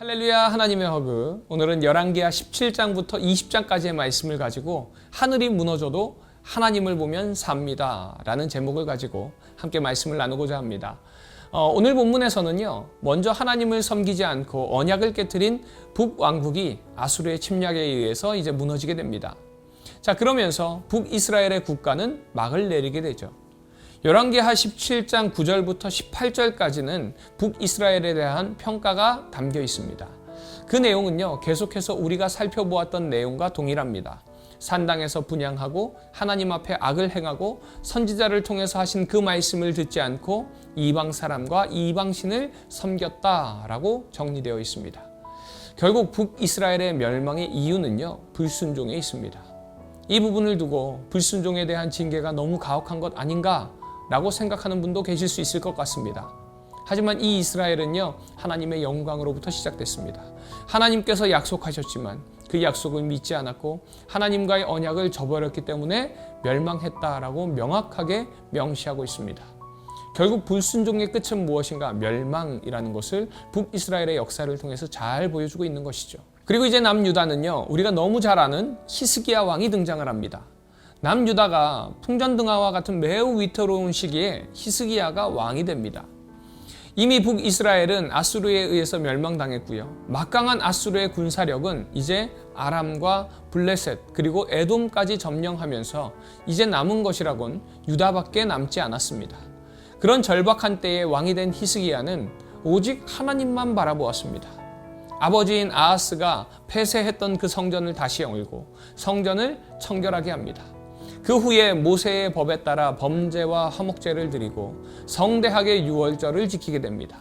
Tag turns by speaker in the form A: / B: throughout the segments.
A: 할렐루야, 하나님의 허그. 오늘은 열왕기하 17장부터 20장까지의 말씀을 가지고 하늘이 무너져도 하나님을 보면 삽니다 라는 제목을 가지고 함께 말씀을 나누고자 합니다. 오늘 본문에서는요, 먼저 하나님을 섬기지 않고 언약을 깨트린 북왕국이 아수르의 침략에 의해서 이제 무너지게 됩니다. 자, 그러면서 북이스라엘의 국가는 막을 내리게 되죠. 열왕기하 17장 9절부터 18절까지는 북이스라엘에 대한 평가가 담겨 있습니다. 그 내용은요, 계속해서 우리가 살펴보았던 내용과 동일합니다. 산당에서 분향하고 하나님 앞에 악을 행하고 선지자를 통해서 하신 그 말씀을 듣지 않고 이방 사람과 이방신을 섬겼다라고 정리되어 있습니다. 결국 북이스라엘의 멸망의 이유는요, 불순종에 있습니다. 이 부분을 두고 불순종에 대한 징계가 너무 가혹한 것 아닌가 라고 생각하는 분도 계실 수 있을 것 같습니다. 하지만 이 이스라엘은요, 하나님의 영광으로부터 시작됐습니다. 하나님께서 약속하셨지만 그 약속을 믿지 않았고 하나님과의 언약을 저버렸기 때문에 멸망했다라고 명확하게 명시하고 있습니다. 결국 불순종의 끝은 무엇인가? 멸망이라는 것을 북이스라엘의 역사를 통해서 잘 보여주고 있는 것이죠. 그리고 이제 남유다는요, 우리가 너무 잘 아는 히스기야 왕이 등장을 합니다. 남유다가 풍전등화와 같은 매우 위태로운 시기에 히스기야가 왕이 됩니다. 이미 북이스라엘은 아수르에 의해서 멸망당했고요. 막강한 아수르의 군사력은 이제 아람과 블레셋 그리고 에돔까지 점령하면서 이제 남은 것이라곤 유다밖에 남지 않았습니다. 그런 절박한 때에 왕이 된 히스기야는 오직 하나님만 바라보았습니다. 아버지인 아하스가 폐쇄했던 그 성전을 다시 열고 성전을 청결하게 합니다. 그 후에 모세의 법에 따라 범죄와 화목제를 드리고 성대하게 유월절을 지키게 됩니다.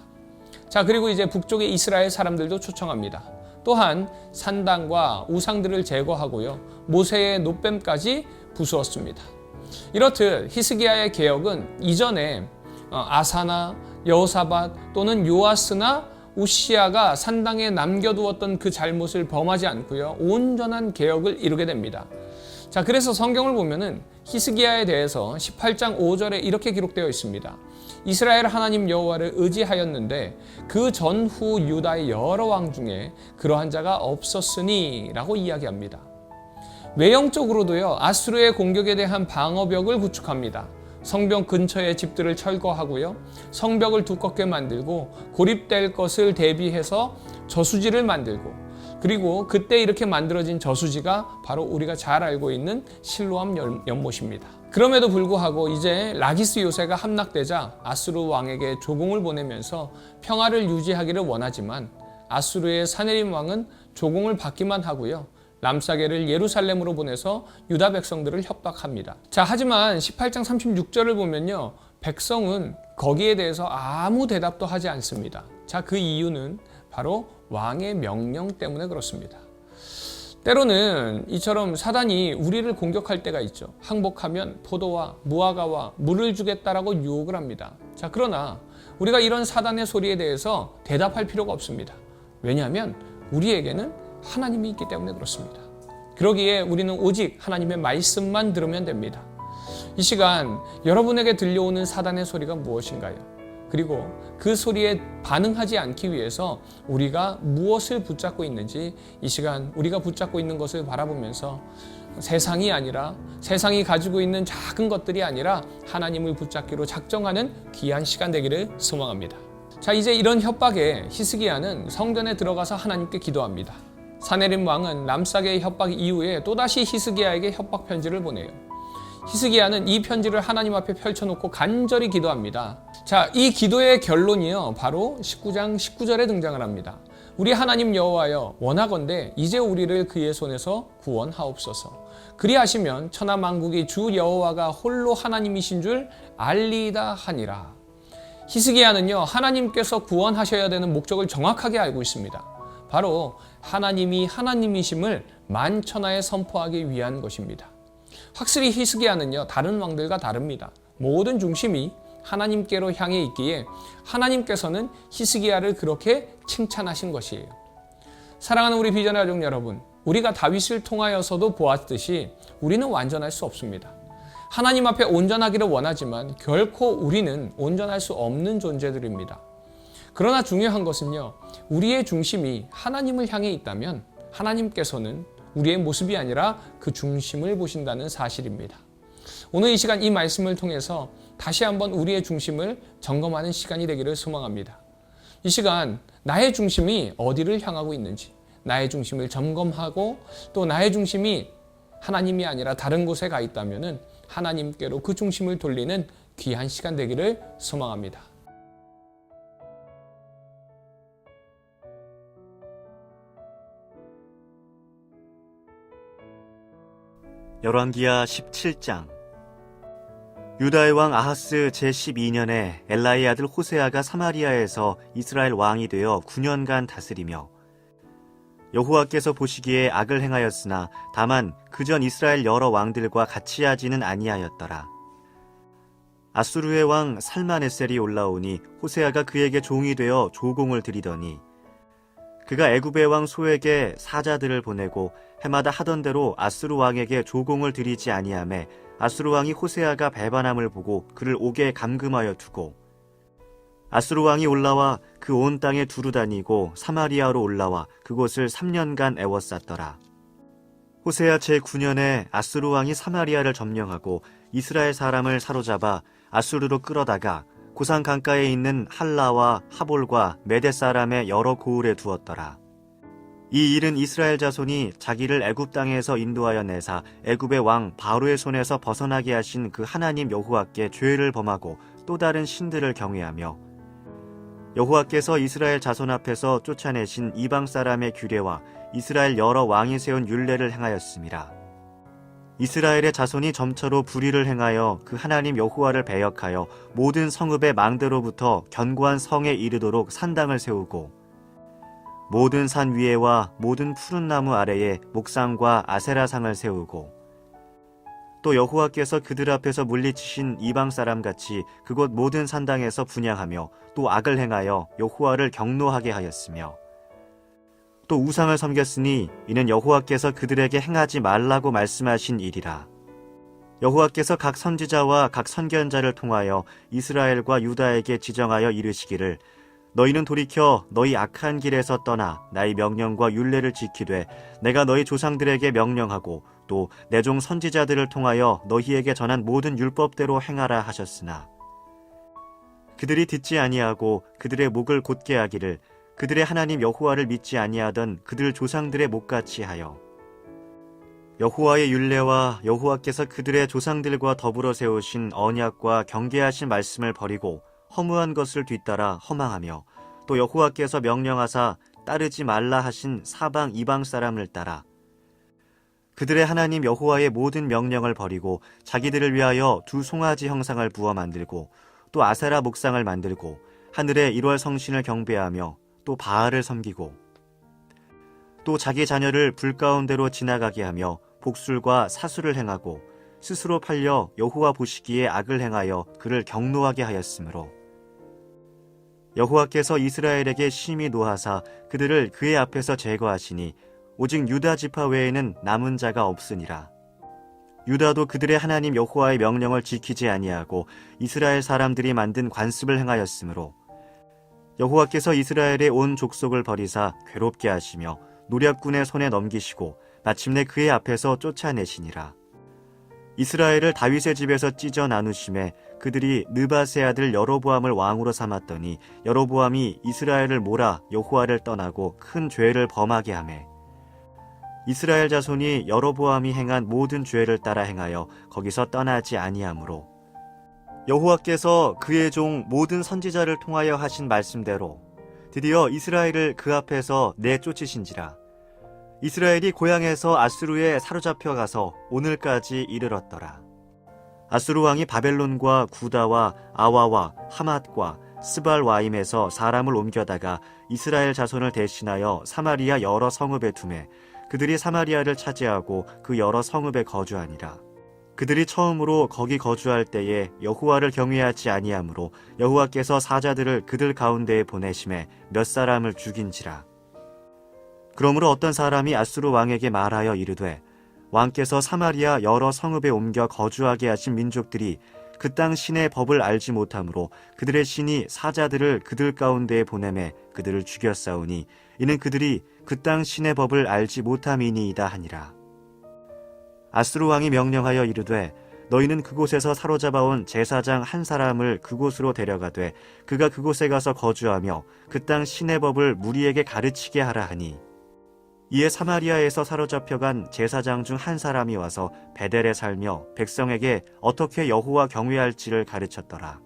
A: 자, 그리고 이제 북쪽의 이스라엘 사람들도 초청합니다. 또한 산당과 우상들을 제거하고요, 모세의 노뱀까지 부수었습니다. 이렇듯 히스기야의 개혁은 이전에 아사나 여호사밧 또는 요아스나 우시야가 산당에 남겨두었던 그 잘못을 범하지 않고요, 온전한 개혁을 이루게 됩니다. 자, 그래서 성경을 보면은 히스기야에 대해서 18장 5절에 이렇게 기록되어 있습니다. 이스라엘 하나님 여호와를 의지하였는데 그 전후 유다의 여러 왕 중에 그러한 자가 없었으니 라고 이야기합니다. 외형적으로도요, 아수르의 공격에 대한 방어벽을 구축합니다. 성벽 근처의 집들을 철거하고요, 성벽을 두껍게 만들고 고립될 것을 대비해서 저수지를 만들고, 그리고 그때 이렇게 만들어진 저수지가 바로 우리가 잘 알고 있는 실로암 연못입니다. 그럼에도 불구하고 이제 라기스 요새가 함락되자 아수르 왕에게 조공을 보내면서 평화를 유지하기를 원하지만 아수르의 사네림 왕은 조공을 받기만 하고요, 람사게를 예루살렘으로 보내서 유다 백성들을 협박합니다. 자, 하지만 18장 36절을 보면요, 백성은 거기에 대해서 아무 대답도 하지 않습니다. 자, 그 이유는 바로 왕의 명령 때문에 그렇습니다. 때로는 이처럼 사단이 우리를 공격할 때가 있죠. 항복하면 포도와 무화과와 물을 주겠다라고 유혹을 합니다. 자, 그러나 우리가 이런 사단의 소리에 대해서 대답할 필요가 없습니다. 왜냐하면 우리에게는 하나님이 있기 때문에 그렇습니다. 그러기에 우리는 오직 하나님의 말씀만 들으면 됩니다. 이 시간 여러분에게 들려오는 사단의 소리가 무엇인가요? 그리고 그 소리에 반응하지 않기 위해서 우리가 무엇을 붙잡고 있는지 이 시간 우리가 붙잡고 있는 것을 바라보면서 세상이 아니라, 세상이 가지고 있는 작은 것들이 아니라 하나님을 붙잡기로 작정하는 귀한 시간 되기를 소망합니다. 자, 이제 이런 협박에 히스기야는 성전에 들어가서 하나님께 기도합니다. 사네림 왕은 람사게의 협박 이후에 또다시 히스기야에게 협박 편지를 보내요. 히스기야는 이 편지를 하나님 앞에 펼쳐놓고 간절히 기도합니다. 자, 이 기도의 결론이요, 바로 19장 19절에 등장을 합니다. 우리 하나님 여호와여, 원하건대 이제 우리를 그의 손에서 구원하옵소서. 그리하시면 천하 만국이 주 여호와가 홀로 하나님이신 줄 알리이다 하니라. 히스기야는요, 하나님께서 구원하셔야 되는 목적을 정확하게 알고 있습니다. 바로 하나님이 하나님이심을 만천하에 선포하기 위한 것입니다. 확실히 히스기야는요, 다른 왕들과 다릅니다. 모든 중심이 하나님께로 향해 있기에 하나님께서는 히스기야를 그렇게 칭찬하신 것이에요. 사랑하는 우리 비전의 가족 여러분, 우리가 다윗을 통하여서도 보았듯이 우리는 완전할 수 없습니다. 하나님 앞에 온전하기를 원하지만 결코 우리는 온전할 수 없는 존재들입니다. 그러나 중요한 것은요, 우리의 중심이 하나님을 향해 있다면 하나님께서는 우리의 모습이 아니라 그 중심을 보신다는 사실입니다. 오늘 이 시간 이 말씀을 통해서 다시 한번 우리의 중심을 점검하는 시간이 되기를 소망합니다. 이 시간 나의 중심이 어디를 향하고 있는지, 나의 중심을 점검하고 또 나의 중심이 하나님이 아니라 다른 곳에 가 있다면 하나님께로 그 중심을 돌리는 귀한 시간 되기를 소망합니다.
B: 열왕기하 17장. 유다의 왕 아하스 제12년에 엘라의 아들 호세아가 사마리아에서 이스라엘 왕이 되어 9년간 다스리며 여호와께서 보시기에 악을 행하였으나 다만 그전 이스라엘 여러 왕들과 같이 하지는 아니하였더라. 아수르의 왕 살마네셀이 올라오니 호세아가 그에게 종이 되어 조공을 드리더니 그가 애굽의 왕 소에게 사자들을 보내고 해마다 하던 대로 아수르 왕에게 조공을 드리지 아니하매 아수르 왕이 호세아가 배반함을 보고 그를 옥에 감금하여 두고 아수르 왕이 올라와 그 온 땅에 두루 다니고 사마리아로 올라와 그곳을 3년간 애워쌌더라. 호세아 제9년에 아수르 왕이 사마리아를 점령하고 이스라엘 사람을 사로잡아 아수르로 끌어다가 고산 강가에 있는 할라와 하볼과 메대 사람의 여러 고을에 두었더라. 이 일은 이스라엘 자손이 자기를 애굽 땅에서 인도하여 내사 애굽의 왕 바로의 손에서 벗어나게 하신 그 하나님 여호와께 죄를 범하고 또 다른 신들을 경외하며 여호와께서 이스라엘 자손 앞에서 쫓아내신 이방 사람의 규례와 이스라엘 여러 왕이 세운 율례를 행하였음이라. 이스라엘의 자손이 점처로 불의를 행하여 그 하나님 여호와를 배역하여 모든 성읍의 망대로부터 견고한 성에 이르도록 산당을 세우고 모든 산 위에와 모든 푸른 나무 아래에 목상과 아세라상을 세우고 또 여호와께서 그들 앞에서 물리치신 이방 사람같이 그곳 모든 산당에서 분향하며 또 악을 행하여 여호와를 경노하게 하였으며 또 우상을 섬겼으니 이는 여호와께서 그들에게 행하지 말라고 말씀하신 일이라. 여호와께서 각 선지자와 각 선견자를 통하여 이스라엘과 유다에게 지정하여 이르시기를 너희는 돌이켜 너희 악한 길에서 떠나 나의 명령과 율례를 지키되 내가 너희 조상들에게 명령하고 또 내 종 선지자들을 통하여 너희에게 전한 모든 율법대로 행하라 하셨으나 그들이 듣지 아니하고 그들의 목을 곧게 하기를 그들의 하나님 여호와를 믿지 아니하던 그들 조상들의 목같이 하여 여호와의 율례와 여호와께서 그들의 조상들과 더불어 세우신 언약과 경계하신 말씀을 버리고 허무한 것을 뒤따라 허망하며 또 여호와께서 명령하사 따르지 말라 하신 사방 이방 사람을 따라 그들의 하나님 여호와의 모든 명령을 버리고 자기들을 위하여 두 송아지 형상을 부어 만들고 또 아세라 목상을 만들고 하늘의 1월 성신을 경배하며 또 바알을 섬기고 또 자기 자녀를 불 가운데로 지나가게 하며 복술과 사술을 행하고 스스로 팔려 여호와 보시기에 악을 행하여 그를 경노하게 하였으므로 여호와께서 이스라엘에게 심히 노하사 그들을 그의 앞에서 제거하시니 오직 유다 지파 외에는 남은 자가 없으니라. 유다도 그들의 하나님 여호와의 명령을 지키지 아니하고 이스라엘 사람들이 만든 관습을 행하였으므로 여호와께서 이스라엘의 온 족속을 버리사 괴롭게 하시며 노략군의 손에 넘기시고 마침내 그의 앞에서 쫓아내시니라. 이스라엘을 다윗의 집에서 찢어 나누심에 그들이 느밧의 아들 여로보암을 왕으로 삼았더니 여로보암이 이스라엘을 몰아 여호와를 떠나고 큰 죄를 범하게 하매 이스라엘 자손이 여로보암이 행한 모든 죄를 따라 행하여 거기서 떠나지 아니하므로 여호와께서 그의 종 모든 선지자를 통하여 하신 말씀대로 드디어 이스라엘을 그 앞에서 내쫓으신지라. 이스라엘이 고향에서 아수르에 사로잡혀 가서 오늘까지 이르렀더라. 아수르 왕이 바벨론과 구다와 아와와 하맛과 스발와임에서 사람을 옮겨다가 이스라엘 자손을 대신하여 사마리아 여러 성읍에 두매 그들이 사마리아를 차지하고 그 여러 성읍에 거주하니라. 그들이 처음으로 거기 거주할 때에 여호와를 경외하지 아니하므로 여호와께서 사자들을 그들 가운데에 보내심에 몇 사람을 죽인지라. 그러므로 어떤 사람이 아수르 왕에게 말하여 이르되 왕께서 사마리아 여러 성읍에 옮겨 거주하게 하신 민족들이 그 땅 신의 법을 알지 못하므로 그들의 신이 사자들을 그들 가운데에 보내매 그들을 죽였사오니 이는 그들이 그 땅 신의 법을 알지 못함이니이다 하니라. 아수르 왕이 명령하여 이르되 너희는 그곳에서 사로잡아온 제사장 한 사람을 그곳으로 데려가되 그가 그곳에 가서 거주하며 그 땅 신의 법을 무리에게 가르치게 하라 하니 이에 사마리아에서 사로잡혀간 제사장 중 한 사람이 와서 베델에 살며 백성에게 어떻게 여호와 경외할지를 가르쳤더라.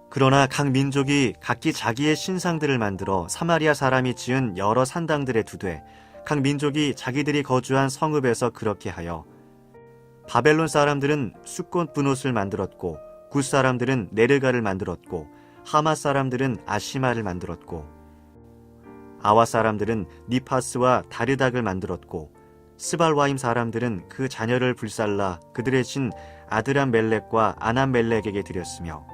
B: 그러나 각 민족이 각기 자기의 신상들을 만들어 사마리아 사람이 지은 여러 산당들에 두되 각 민족이 자기들이 거주한 성읍에서 그렇게 하여 바벨론 사람들은 숫꽃 분옷을 만들었고 굿 사람들은 네르가를 만들었고 하마 사람들은 아시마를 만들었고 아와 사람들은 니파스와 다르닥을 만들었고 스발와임 사람들은 그 자녀를 불살라 그들의 신 아드람 멜렉과 아남 멜렉에게 드렸으며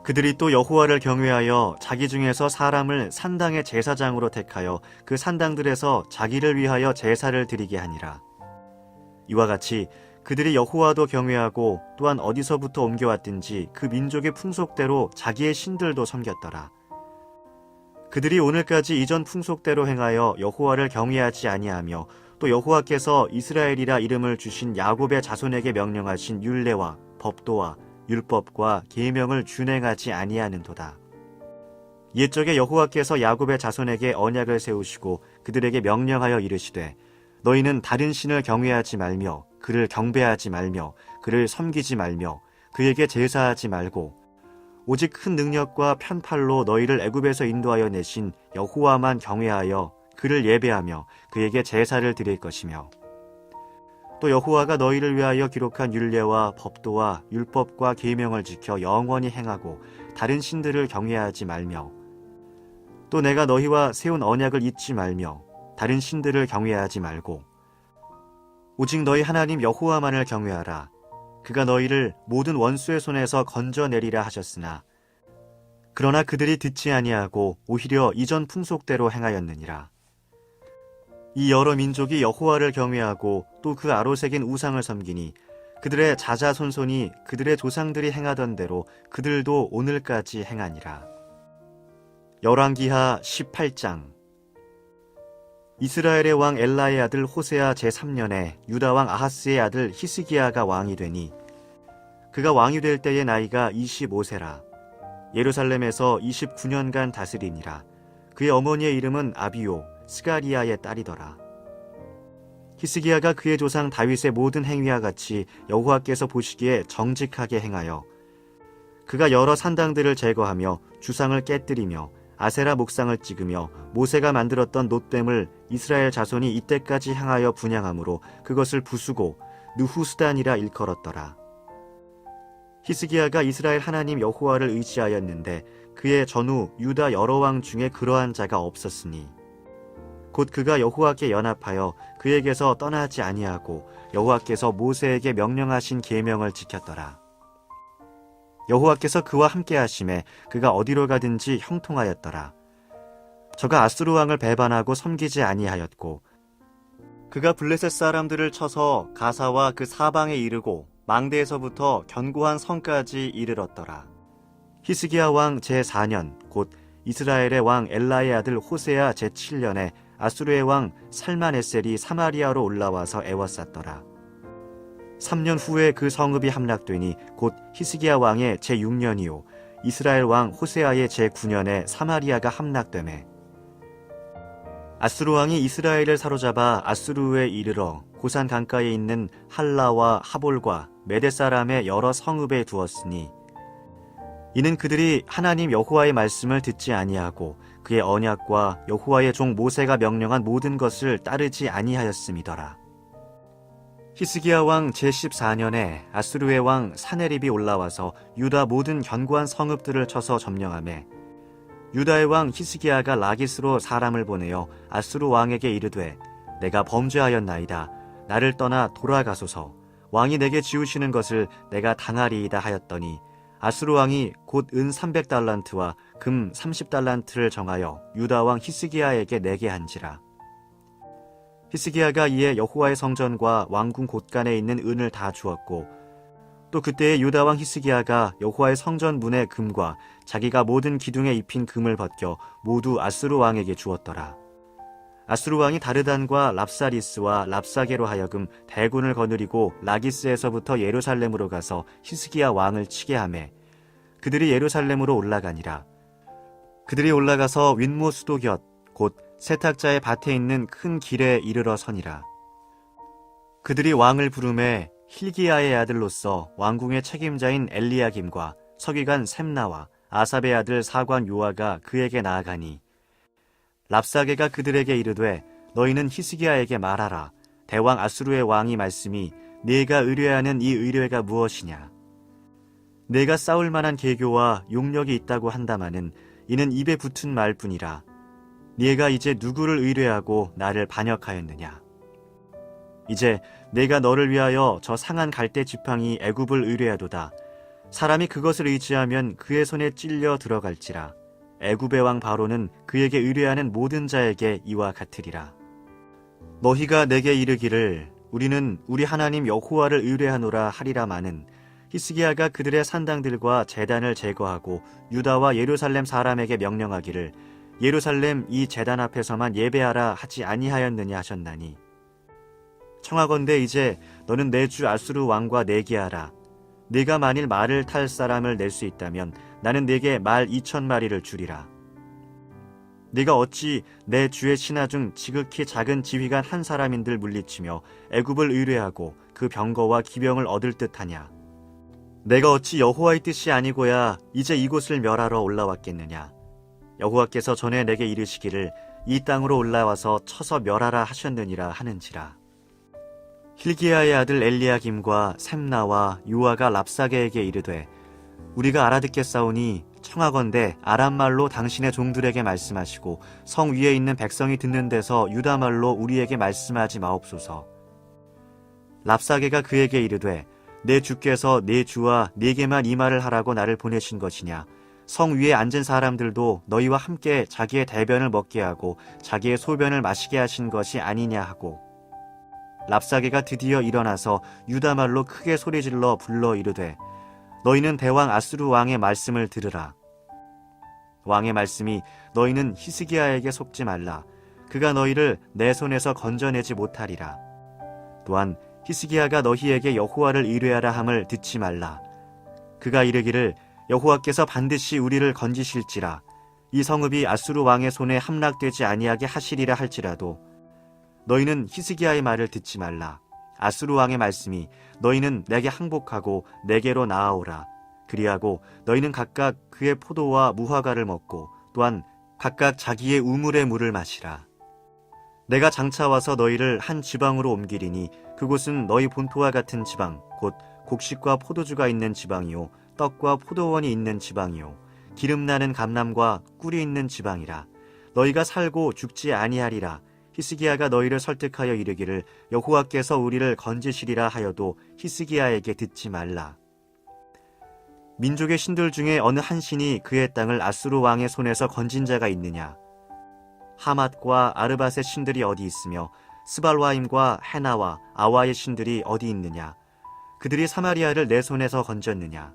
B: 그들이 또 여호와를 경외하여 자기 중에서 사람을 산당의 제사장으로 택하여 그 산당들에서 자기를 위하여 제사를 드리게 하니라. 이와 같이 그들이 여호와도 경외하고 또한 어디서부터 옮겨왔든지 그 민족의 풍속대로 자기의 신들도 섬겼더라. 그들이 오늘까지 이전 풍속대로 행하여 여호와를 경외하지 아니하며 또 여호와께서 이스라엘이라 이름을 주신 야곱의 자손에게 명령하신 율례와 법도와 율법과 계명을 준행하지 아니하는도다. 옛적에 여호와께서 야곱의 자손에게 언약을 세우시고 그들에게 명령하여 이르시되 너희는 다른 신을 경외하지 말며 그를 경배하지 말며 그를 섬기지 말며 그에게 제사하지 말고 오직 큰 능력과 편팔로 너희를 애굽에서 인도하여 내신 여호와만 경외하여 그를 예배하며 그에게 제사를 드릴 것이며 또 여호와가 너희를 위하여 기록한 율례와 법도와 율법과 계명을 지켜 영원히 행하고 다른 신들을 경외하지 말며 또 내가 너희와 세운 언약을 잊지 말며 다른 신들을 경외하지 말고 오직 너희 하나님 여호와만을 경외하라. 그가 너희를 모든 원수의 손에서 건져내리라 하셨으나 그러나 그들이 듣지 아니하고 오히려 이전 풍속대로 행하였느니라. 이 여러 민족이 여호와를 경외하고 또 그 아로새긴 우상을 섬기니 그들의 자자손손이 그들의 조상들이 행하던 대로 그들도 오늘까지 행하니라. 열왕기하 18장. 이스라엘의 왕 엘라의 아들 호세아 제3년에 유다 왕 아하스의 아들 히스기야가 왕이 되니 그가 왕이 될 때의 나이가 25세라. 예루살렘에서 29년간 다스리니라. 그의 어머니의 이름은 아비요 스가리아의 딸이더라. 히스기야가 그의 조상 다윗의 모든 행위와 같이 여호와께서 보시기에 정직하게 행하여 그가 여러 산당들을 제거하며 주상을 깨뜨리며 아세라 목상을 찍으며 모세가 만들었던 놋뱀을 이스라엘 자손이 이때까지 향하여 분향함으로 그것을 부수고 느후스단이라 일컬었더라. 히스기야가 이스라엘 하나님 여호와를 의지하였는데 그의 전후 유다 여러 왕 중에 그러한 자가 없었으니 곧 그가 여호와께 연합하여 그에게서 떠나지 아니하고 여호와께서 모세에게 명령하신 계명을 지켰더라. 여호와께서 그와 함께 하심에 그가 어디로 가든지 형통하였더라. 저가 아수르 왕을 배반하고 섬기지 아니하였고 그가 블레셋 사람들을 쳐서 가사와 그 사방에 이르고 망대에서부터 견고한 성까지 이르렀더라. 히스기야 왕 제4년 곧 이스라엘의 왕 엘라의 아들 호세아 제7년에 아수르의 왕 살만에셀이 사마리아로 올라와서 애워쌌더라. 3년 후에 그 성읍이 함락되니 곧 히스기야 왕의 제6년이요 이스라엘 왕 호세아의 제9년에 사마리아가 함락되매 아수르 왕이 이스라엘을 사로잡아 아수르에 이르러 고산 강가에 있는 할라와 하볼과 메대 사람의 여러 성읍에 두었으니 이는 그들이 하나님 여호와의 말씀을 듣지 아니하고 그의 언약과 여호와의 종 모세가 명령한 모든 것을 따르지 아니하였음이더라. 히스기야 왕 제14년에 아수르의 왕 사네립이 올라와서 유다 모든 견고한 성읍들을 쳐서 점령하매 유다의 왕 히스기야가 라기스로 사람을 보내어 아수르 왕에게 이르되 내가 범죄하였나이다. 나를 떠나 돌아가소서. 왕이 내게 지우시는 것을 내가 당하리이다 하였더니 아수르 왕이 곧 은 300달란트와 금 30달란트를 정하여 유다 왕 히스기야에게 내게 한지라. 히스기야가 이에 여호와의 성전과 왕궁 곳간에 있는 은을 다 주었고 또 그때의 유다 왕 히스기야가 여호와의 성전 문의 금과 자기가 모든 기둥에 입힌 금을 벗겨 모두 아수르 왕에게 주었더라. 아수르 왕이 다르단과 랍사리스와 랍사게로 하여금 대군을 거느리고 라기스에서부터 예루살렘으로 가서 히스기야 왕을 치게 하매 그들이 예루살렘으로 올라가니라. 그들이 올라가서 윗모 수도 곁 곧 세탁자의 밭에 있는 큰 길에 이르러 서니라. 그들이 왕을 부르매 힐기야의 아들로서 왕궁의 책임자인 엘리야김과 서기관 셈나와 아삽의 아들 사관 요아가 그에게 나아가니 랍사게가 그들에게 이르되 너희는 히스기야에게 말하라. 대왕 아수르의 왕이 말씀이 네가 의뢰하는 이 의뢰가 무엇이냐. 내가 싸울 만한 계교와 용력이 있다고 한다마는 이는 입에 붙은 말뿐이라. 네가 이제 누구를 의뢰하고 나를 반역하였느냐. 이제 내가 너를 위하여 저 상한 갈대 지팡이 애굽을 의뢰하도다. 사람이 그것을 의지하면 그의 손에 찔려 들어갈지라. 애굽의 왕 바로는 그에게 의뢰하는 모든 자에게 이와 같으리라. 너희가 내게 이르기를 우리는 우리 하나님 여호와를 의뢰하노라 하리라마는 히스기야가 그들의 산당들과 제단을 제거하고 유다와 예루살렘 사람에게 명령하기를 예루살렘 이 제단 앞에서만 예배하라 하지 아니하였느냐 하셨나니 청하건대 이제 너는 내 주 아수르 왕과 내기하라. 네가 만일 말을 탈 사람을 낼 수 있다면 나는 네게 말 2,000마리를 주리라. 네가 어찌 내 주의 신하 중 지극히 작은 지휘관 한 사람인들 물리치며 애굽을 의뢰하고 그 병거와 기병을 얻을 듯하냐. 내가 어찌 여호와의 뜻이 아니고야 이제 이곳을 멸하러 올라왔겠느냐. 여호와께서 전에 내게 이르시기를 이 땅으로 올라와서 쳐서 멸하라 하셨느니라 하는지라. 힐기야의 아들 엘리야김과 셈나와 요아가 랍사게에게 이르되 우리가 알아듣겠사오니 청하건대 아람말로 당신의 종들에게 말씀하시고 성 위에 있는 백성이 듣는 데서 유다말로 우리에게 말씀하지 마옵소서. 랍사게가 그에게 이르되 내 주께서 내 주와 네게만 이 말을 하라고 나를 보내신 것이냐. 성 위에 앉은 사람들도 너희와 함께 자기의 대변을 먹게 하고 자기의 소변을 마시게 하신 것이 아니냐 하고 랍사게가 드디어 일어나서 유다말로 크게 소리질러 불러 이르되 너희는 대왕 아수르 왕의 말씀을 들으라. 왕의 말씀이 너희는 히스기야에게 속지 말라. 그가 너희를 내 손에서 건져내지 못하리라. 또한 히스기야가 너희에게 여호와를 의뢰하라 함을 듣지 말라. 그가 이르기를 여호와께서 반드시 우리를 건지실지라. 이 성읍이 아수르 왕의 손에 함락되지 아니하게 하시리라 할지라도 너희는 히스기야의 말을 듣지 말라. 아수르 왕의 말씀이 너희는 내게 항복하고 내게로 나아오라. 그리하고 너희는 각각 그의 포도와 무화과를 먹고 또한 각각 자기의 우물의 물을 마시라. 내가 장차 와서 너희를 한 지방으로 옮기리니 그곳은 너희 본토와 같은 지방 곧 곡식과 포도주가 있는 지방이요 떡과 포도원이 있는 지방이요 기름나는 감람과 꿀이 있는 지방이라. 너희가 살고 죽지 아니하리라. 히스기야가 너희를 설득하여 이르기를 여호와께서 우리를 건지시리라 하여도 히스기야에게 듣지 말라. 민족의 신들 중에 어느 한 신이 그의 땅을 아수르 왕의 손에서 건진 자가 있느냐. 하맛과 아르밧의 신들이 어디 있으며 스발와임과 헤나와 아와의 신들이 어디 있느냐. 그들이 사마리아를 내 손에서 건졌느냐.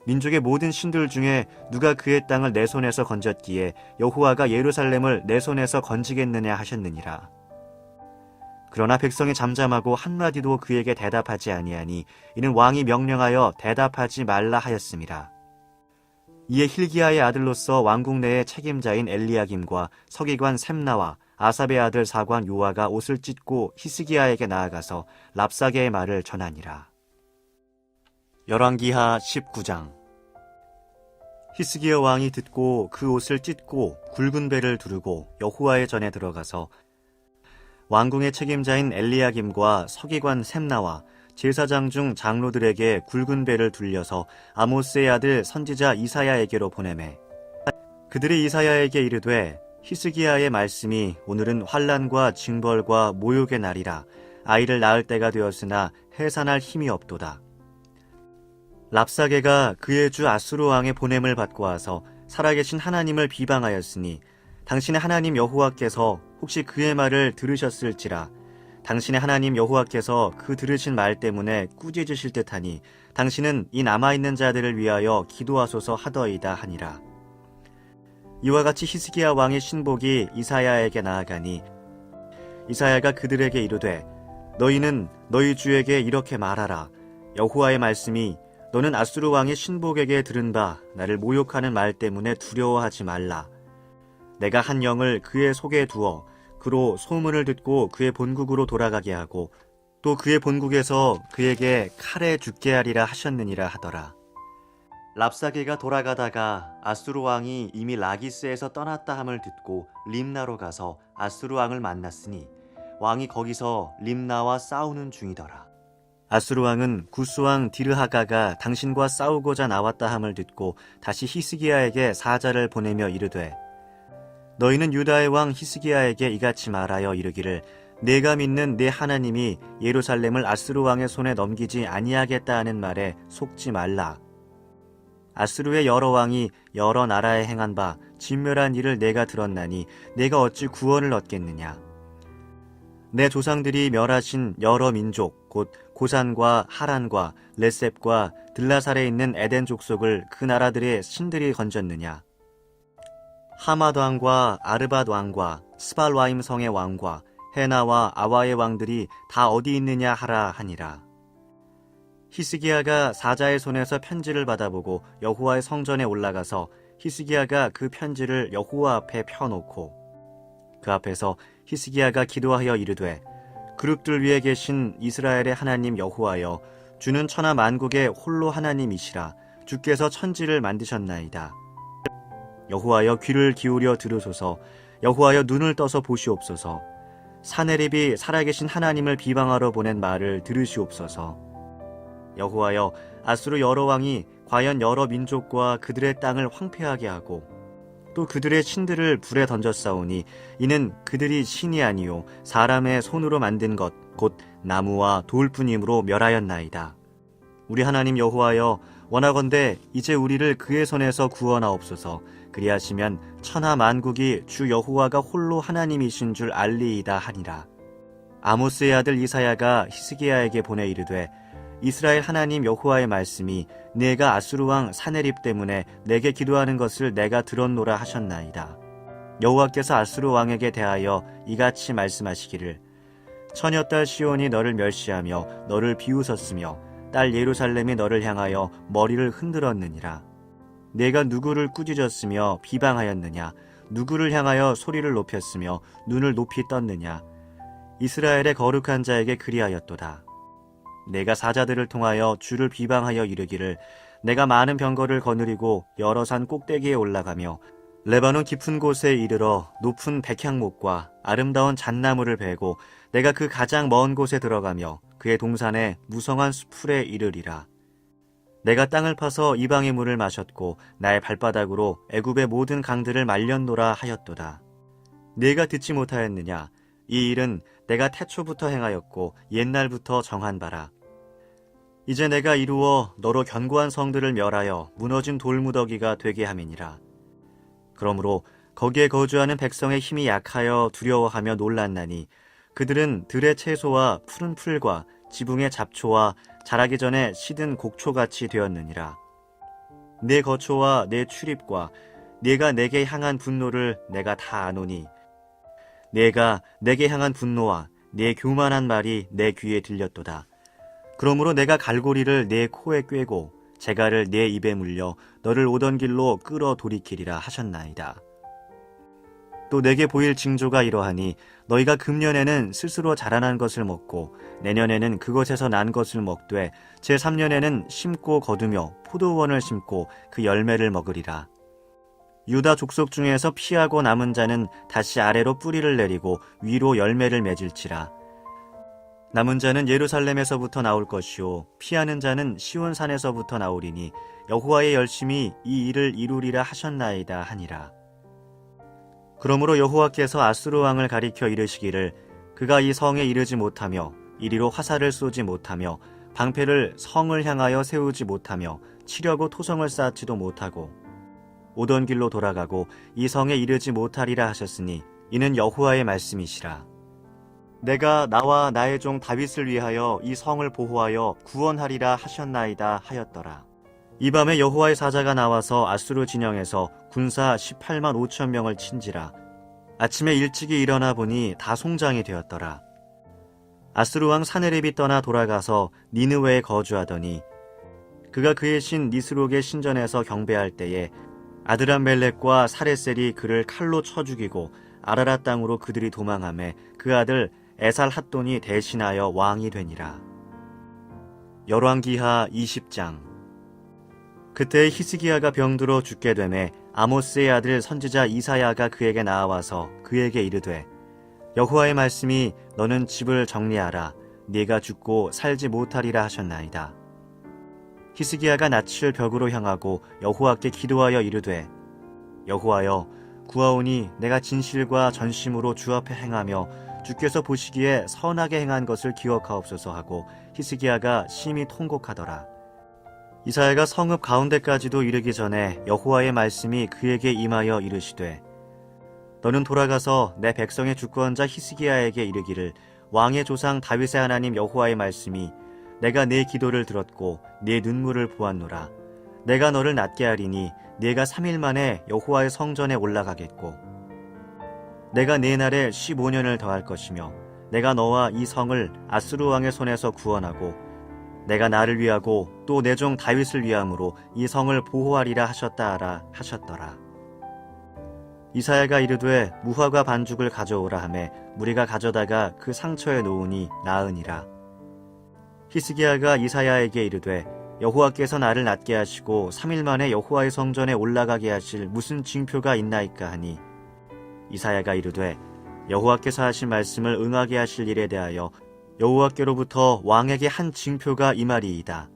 B: 민족의 모든 신들 중에 누가 그의 땅을 내 손에서 건졌기에 여호와가 예루살렘을 내 손에서 건지겠느냐 하셨느니라. 그러나 백성이 잠잠하고 한마디도 그에게 대답하지 아니하니 이는 왕이 명령하여 대답하지 말라 하였음이라. 이에 힐기야의 아들로서 왕궁 내의 책임자인 엘리야김과 서기관 셈나와 아삽의 아들 사관 요아가 옷을 찢고 히스기야에게 나아가서 랍사게의 말을 전하니라. 열왕기하 19장. 히스기야 왕이 듣고 그 옷을 찢고 굵은 배를 두르고 여호와의 전에 들어가서 왕궁의 책임자인 엘리야김과 서기관 셈나와 제사장 중 장로들에게 굵은 배를 둘려서 아모스의 아들 선지자 이사야에게로 보내매 그들이 이사야에게 이르되 히스기야의 말씀이 오늘은 환난과 징벌과 모욕의 날이라. 아이를 낳을 때가 되었으나 해산할 힘이 없도다. 랍사게가 그의 주 아수르 왕의 보냄을 받고 와서 살아계신 하나님을 비방하였으니 당신의 하나님 여호와께서 혹시 그의 말을 들으셨을지라. 당신의 하나님 여호와께서 그 들으신 말 때문에 꾸짖으실 듯하니 당신은 이 남아있는 자들을 위하여 기도하소서 하더이다 하니라. 이와 같이 히스기야 왕의 신복이 이사야에게 나아가니 이사야가 그들에게 이르되 너희는 너희 주에게 이렇게 말하라. 여호와의 말씀이 너는 아수르 왕의 신복에게 들은 바 나를 모욕하는 말 때문에 두려워하지 말라. 내가 한 영을 그의 속에 두어 그로 소문을 듣고 그의 본국으로 돌아가게 하고 또 그의 본국에서 그에게 칼에 죽게 하리라 하셨느니라 하더라. 랍사게가 돌아가다가 아수르 왕이 이미 라기스에서 떠났다 함을 듣고 림나로 가서 아수르 왕을 만났으니 왕이 거기서 림나와 싸우는 중이더라. 아수르 왕은 구스 왕 디르하가가 당신과 싸우고자 나왔다 함을 듣고 다시 히스기야에게 사자를 보내며 이르되 너희는 유다의 왕 히스기야에게 이같이 말하여 이르기를 내가 믿는 내 하나님이 예루살렘을 아수르 왕의 손에 넘기지 아니하겠다 하는 말에 속지 말라. 아수르의 여러 왕이 여러 나라에 행한 바 진멸한 일을 내가 들었나니 내가 어찌 구원을 얻겠느냐. 내 조상들이 멸하신 여러 민족 곧 고산과 하란과 레셉과 들라살에 있는 에덴 족속을 그 나라들의 신들이 건졌느냐. 하맛 왕과 아르밧 왕과 스발와임 성의 왕과 헤나와 아와의 왕들이 다 어디 있느냐 하라 하니라. 히스기야가 사자의 손에서 편지를 받아보고 여호와의 성전에 올라가서 히스기야가 그 편지를 여호와 앞에 펴놓고 그 앞에서 히스기야가 기도하여 이르되 그룹들 위에 계신 이스라엘의 하나님 여호와여 주는 천하 만국의 홀로 하나님이시라. 주께서 천지를 만드셨나이다. 여호와여 귀를 기울여 들으소서. 여호와여 눈을 떠서 보시옵소서. 사네립이 살아계신 하나님을 비방하러 보낸 말을 들으시옵소서. 여호와여 아수르 여러 왕이 과연 여러 민족과 그들의 땅을 황폐하게 하고 또 그들의 신들을 불에 던졌사오니 이는 그들이 신이 아니요 사람의 손으로 만든 것 곧 나무와 돌뿐이므로 멸하였나이다. 우리 하나님 여호와여 원하건대 이제 우리를 그의 손에서 구원하옵소서. 그리하시면 천하 만국이 주 여호와가 홀로 하나님이신 줄 알리이다 하니라. 아모스의 아들 이사야가 히스기야에게 보내 이르되 이스라엘 하나님 여호와의 말씀이 내가 아수르 왕 사네립 때문에 내게 기도하는 것을 내가 들었노라 하셨나이다. 여호와께서 아수르 왕에게 대하여 이같이 말씀하시기를 처녀딸 시온이 너를 멸시하며 너를 비웃었으며 딸 예루살렘이 너를 향하여 머리를 흔들었느니라. 내가 누구를 꾸짖었으며 비방하였느냐. 누구를 향하여 소리를 높였으며 눈을 높이 떴느냐. 이스라엘의 거룩한 자에게 그리하였도다. 내가 사자들을 통하여 주를 비방하여 이르기를 내가 많은 병거를 거느리고 여러 산 꼭대기에 올라가며 레바논 깊은 곳에 이르러 높은 백향목과 아름다운 잣나무를 베고 내가 그 가장 먼 곳에 들어가며 그의 동산에 무성한 수풀에 이르리라. 내가 땅을 파서 이방의 물을 마셨고 나의 발바닥으로 애굽의 모든 강들을 말렸노라 하였도다. 내가 듣지 못하였느냐. 이 일은 내가 태초부터 행하였고 옛날부터 정한 바라. 이제 내가 이루어 너로 견고한 성들을 멸하여 무너진 돌무더기가 되게 함이니라. 그러므로 거기에 거주하는 백성의 힘이 약하여 두려워하며 놀랐나니 그들은 들의 채소와 푸른 풀과 지붕의 잡초와 자라기 전에 시든 곡초같이 되었느니라. 내 거초와 내 출입과 네가 내게 향한 분노를 내가 다 아노니 내가 내게 향한 분노와 내 교만한 말이 내 귀에 들렸도다. 그러므로 내가 갈고리를 내 코에 꿰고 재갈을 내 입에 물려 너를 오던 길로 끌어 돌이키리라 하셨나이다. 또 내게 보일 징조가 이러하니 너희가 금년에는 스스로 자라난 것을 먹고 내년에는 그것에서 난 것을 먹되 제3년에는 심고 거두며 포도원을 심고 그 열매를 먹으리라. 유다 족속 중에서 피하고 남은 자는 다시 아래로 뿌리를 내리고 위로 열매를 맺을지라. 남은 자는 예루살렘에서부터 나올 것이요 피하는 자는 시온산에서부터 나오리니 여호와의 열심히 이 일을 이루리라 하셨나이다 하니라. 그러므로 여호와께서 아수르 왕을 가리켜 이르시기를 그가 이 성에 이르지 못하며 이리로 화살을 쏘지 못하며 방패를 성을 향하여 세우지 못하며 치려고 토성을 쌓지도 못하고 오던 길로 돌아가고 이 성에 이르지 못하리라 하셨으니 이는 여호와의 말씀이시라. 내가 나와 나의 종 다윗을 위하여 이 성을 보호하여 구원하리라 하셨나이다 하였더라. 이 밤에 여호와의 사자가 나와서 아수르 진영에서 군사 18만 5천 명을 친지라. 아침에 일찍이 일어나 보니 다 송장이 되었더라. 아수르 왕 사네립이 떠나 돌아가서 니느웨에 거주하더니 그가 그의 신 니스록의 신전에서 경배할 때에 아드람멜렉과 사레셀이 그를 칼로 쳐 죽이고 아라랏 땅으로 그들이 도망하매 그 아들 에살핫돈이 대신하여 왕이 되니라. 열왕기하 20장. 그때 히스기야가 병들어 죽게 되매 아모스의 아들 선지자 이사야가 그에게 나와서 그에게 이르되 여호와의 말씀이 너는 집을 정리하라. 네가 죽고 살지 못하리라 하셨나이다. 히스기야가 낯을 벽으로 향하고 여호와께 기도하여 이르되 여호와여 구하오니 내가 진실과 전심으로 주 앞에 행하며 주께서 보시기에 선하게 행한 것을 기억하옵소서 하고 히스기야가 심히 통곡하더라. 이사야가 성읍 가운데까지도 이르기 전에 여호와의 말씀이 그에게 임하여 이르시되 너는 돌아가서 내 백성의 주권자 히스기야에게 이르기를 왕의 조상 다윗의 하나님 여호와의 말씀이 내가 네 기도를 들었고 네 눈물을 보았노라. 내가 너를 낫게 하리니 네가 3일 만에 여호와의 성전에 올라가겠고 내가 네 날에 15년을 더할 것이며 내가 너와 이 성을 아수르 왕의 손에서 구원하고 내가 나를 위하고 또 내 종 다윗을 위함으로 이 성을 보호하리라 하셨다라 하셨더라. 이사야가 이르되 무화과 반죽을 가져오라 하매 무리가 가져다가 그 상처에 놓으니 나으니라. 히스기야가 이사야에게 이르되 여호와께서 나를 낫게 하시고 3일 만에 여호와의 성전에 올라가게 하실 무슨 징표가 있나이까 하니 이사야가 이르되 여호와께서 하신 말씀을 응하게 하실 일에 대하여 여호와께로부터 왕에게 한 징표가 임하리이다.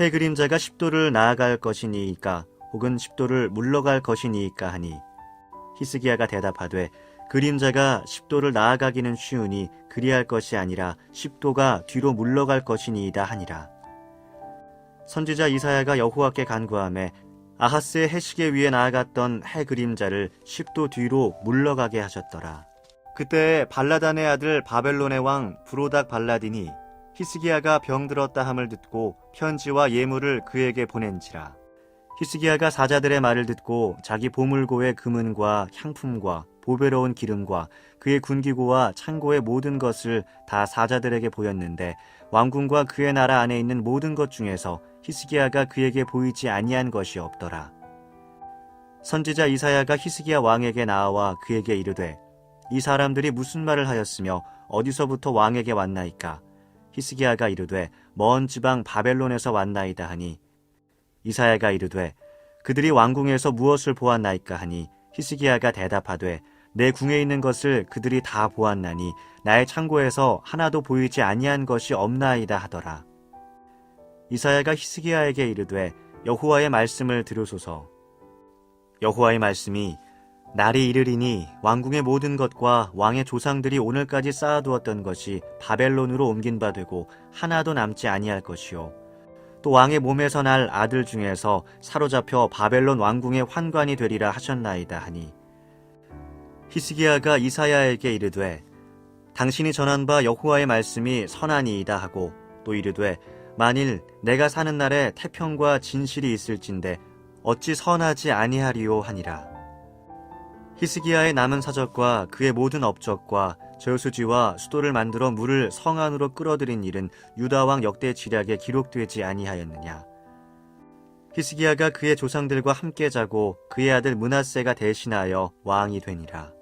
B: 해 그림자가 10도를 나아갈 것이니이까 혹은 10도를 물러갈 것이니이까 하니 히스기야가 대답하되 그림자가 10도를 나아가기는 쉬우니 그리할 것이 아니라 10도가 뒤로 물러갈 것이니이다 하니라. 선지자 이사야가 여호와께 간구하매 아하스의 해시계 위에 나아갔던 해 그림자를 10도 뒤로 물러가게 하셨더라. 그때 발라단의 아들 바벨론의 왕 브로닥 발라딘이 히스기야가 병들었다 함을 듣고 편지와 예물을 그에게 보낸지라. 히스기야가 사자들의 말을 듣고 자기 보물고의 금은과 향품과 보배로운 기름과 그의 군기고와 창고의 모든 것을 다 사자들에게 보였는데 왕궁과 그의 나라 안에 있는 모든 것 중에서 히스기야가 그에게 보이지 아니한 것이 없더라. 선지자 이사야가 히스기야 왕에게 나와 그에게 이르되 이 사람들이 무슨 말을 하였으며 어디서부터 왕에게 왔나이까? 히스기야가 이르되 먼 지방 바벨론에서 왔나이다 하니 이사야가 이르되 그들이 왕궁에서 무엇을 보았나이까 하니 히스기야가 대답하되 내 궁에 있는 것을 그들이 다 보았나니 나의 창고에서 하나도 보이지 아니한 것이 없나이다 하더라. 이사야가 히스기야에게 이르되 여호와의 말씀을 들으소서. 여호와의 말씀이 날이 이르리니 왕궁의 모든 것과 왕의 조상들이 오늘까지 쌓아두었던 것이 바벨론으로 옮긴 바 되고 하나도 남지 아니할 것이요 또 왕의 몸에서 날 아들 중에서 사로잡혀 바벨론 왕궁의 환관이 되리라 하셨나이다 하니 히스기야가 이사야에게 이르되 당신이 전한 바 여호와의 말씀이 선하니이다 하고 또 이르되 만일 내가 사는 날에 태평과 진실이 있을진데 어찌 선하지 아니하리요 하니라. 히스기야의 남은 사적과 그의 모든 업적과 저수지와 수도를 만들어 물을 성 안으로 끌어들인 일은 유다왕 역대 지략에 기록되지 아니하였느냐. 히스기야가 그의 조상들과 함께 자고 그의 아들 므낫세가 대신하여 왕이 되니라.